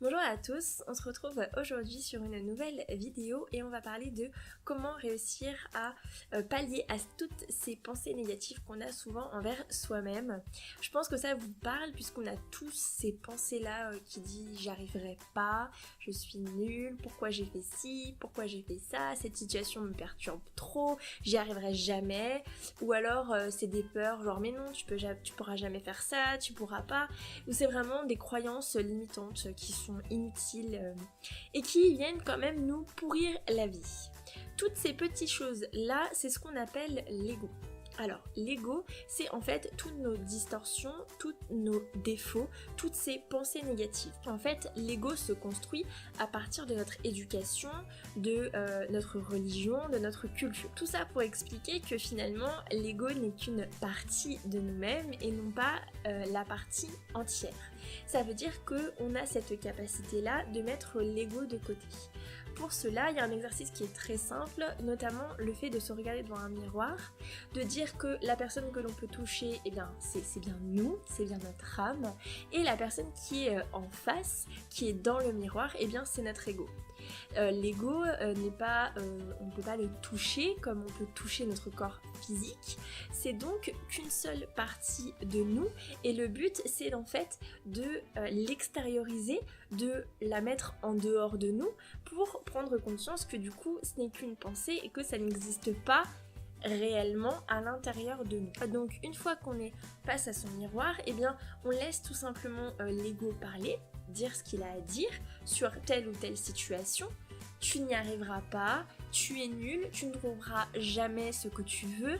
Bonjour à tous, on se retrouve aujourd'hui sur une nouvelle vidéo et on va parler de comment réussir à pallier à toutes ces pensées négatives qu'on a souvent envers soi-même. Je pense que ça vous parle puisqu'on a tous ces pensées-là qui disent j'y arriverai pas, je suis nulle, pourquoi j'ai fait ci, pourquoi j'ai fait ça, cette situation me perturbe trop, j'y arriverai jamais. Ou alors c'est des peurs genre mais non tu pourras jamais faire ça, tu pourras pas. Ou c'est vraiment des croyances limitantes qui sont inutiles et qui viennent quand même nous pourrir la vie. Toutes ces petites choses là, c'est ce qu'on appelle l'ego. Alors, l'ego, c'est en fait toutes nos distorsions, tous nos défauts, toutes ces pensées négatives. En fait, l'ego se construit à partir de notre éducation, de notre religion, de notre culture. Tout ça pour expliquer que finalement, l'ego n'est qu'une partie de nous-mêmes et non pas la partie entière. Ça veut dire qu'on a cette capacité-là de mettre l'ego de côté. Pour cela, il y a un exercice qui est très simple, notamment le fait de se regarder devant un miroir, de dire que la personne que l'on peut toucher, eh bien, c'est bien nous, c'est bien notre âme, et la personne qui est en face, qui est dans le miroir, eh bien, c'est notre ego. L'ego n'est pas, on ne peut pas le toucher comme on peut toucher notre corps physique, c'est donc qu'une seule partie de nous, et le but c'est en fait de l'extérioriser, de la mettre en dehors de nous pour prendre conscience que du coup ce n'est qu'une pensée et que ça n'existe pas réellement à l'intérieur de nous. Donc une fois qu'on est face à son miroir, eh bien on laisse tout simplement l'ego parler, dire ce qu'il a à dire sur telle ou telle situation. Tu n'y arriveras pas, tu es nul, tu ne trouveras jamais ce que tu veux.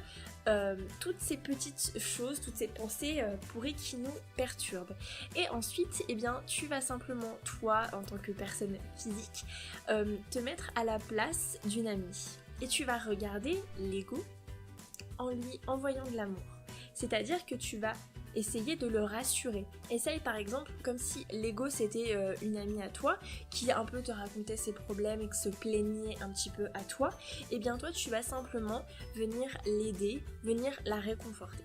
Toutes ces petites choses, toutes ces pensées pourries qui nous perturbent. Et ensuite, eh bien, tu vas simplement, toi, en tant que personne physique, te mettre à la place d'une amie. Et tu vas regarder l'ego en lui envoyant de l'amour. C'est-à-dire que tu vas essayer de le rassurer. Essaye par exemple comme si l'ego c'était une amie à toi qui un peu te racontait ses problèmes et qui se plaignait un petit peu à toi. Et bien toi tu vas simplement venir l'aider, venir la réconforter.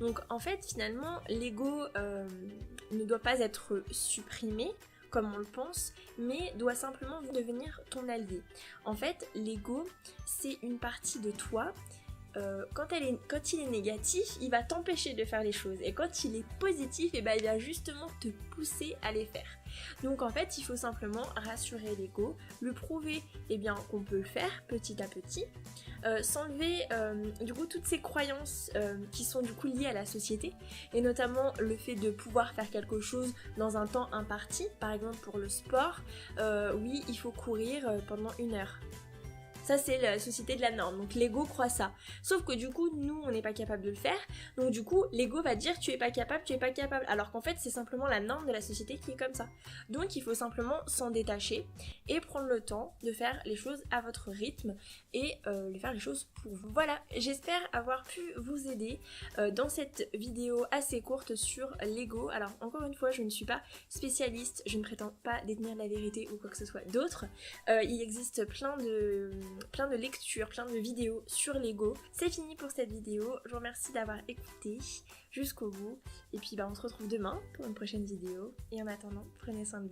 Donc en fait finalement l'ego ne doit pas être supprimé comme on le pense, mais doit simplement devenir ton allié. En fait l'ego c'est une partie de toi. Quand il est négatif, il va t'empêcher de faire les choses. Et quand il est positif, il va justement te pousser à les faire. Donc en fait, il faut simplement rassurer l'ego, lui prouver qu'on peut le faire petit à petit, s'enlever du coup toutes ces croyances qui sont du coup liées à la société, et notamment le fait de pouvoir faire quelque chose dans un temps imparti. Par exemple pour le sport, oui, il faut courir pendant 1 heure. Ça c'est la société de la norme, donc l'ego croit ça. Sauf que du coup, nous on n'est pas capable de le faire, donc du coup l'ego va dire tu es pas capable, alors qu'en fait c'est simplement la norme de la société qui est comme ça. Donc il faut simplement s'en détacher et prendre le temps de faire les choses à votre rythme et de faire les choses pour vous. Voilà, j'espère avoir pu vous aider dans cette vidéo assez courte sur l'ego. Alors encore une fois, je ne suis pas spécialiste, je ne prétends pas détenir la vérité ou quoi que ce soit d'autre. Il existe plein de lectures, plein de vidéos sur l'ego. C'est fini pour cette vidéo, je vous remercie d'avoir écouté jusqu'au bout et puis on se retrouve demain pour une prochaine vidéo et en attendant, prenez soin de vous.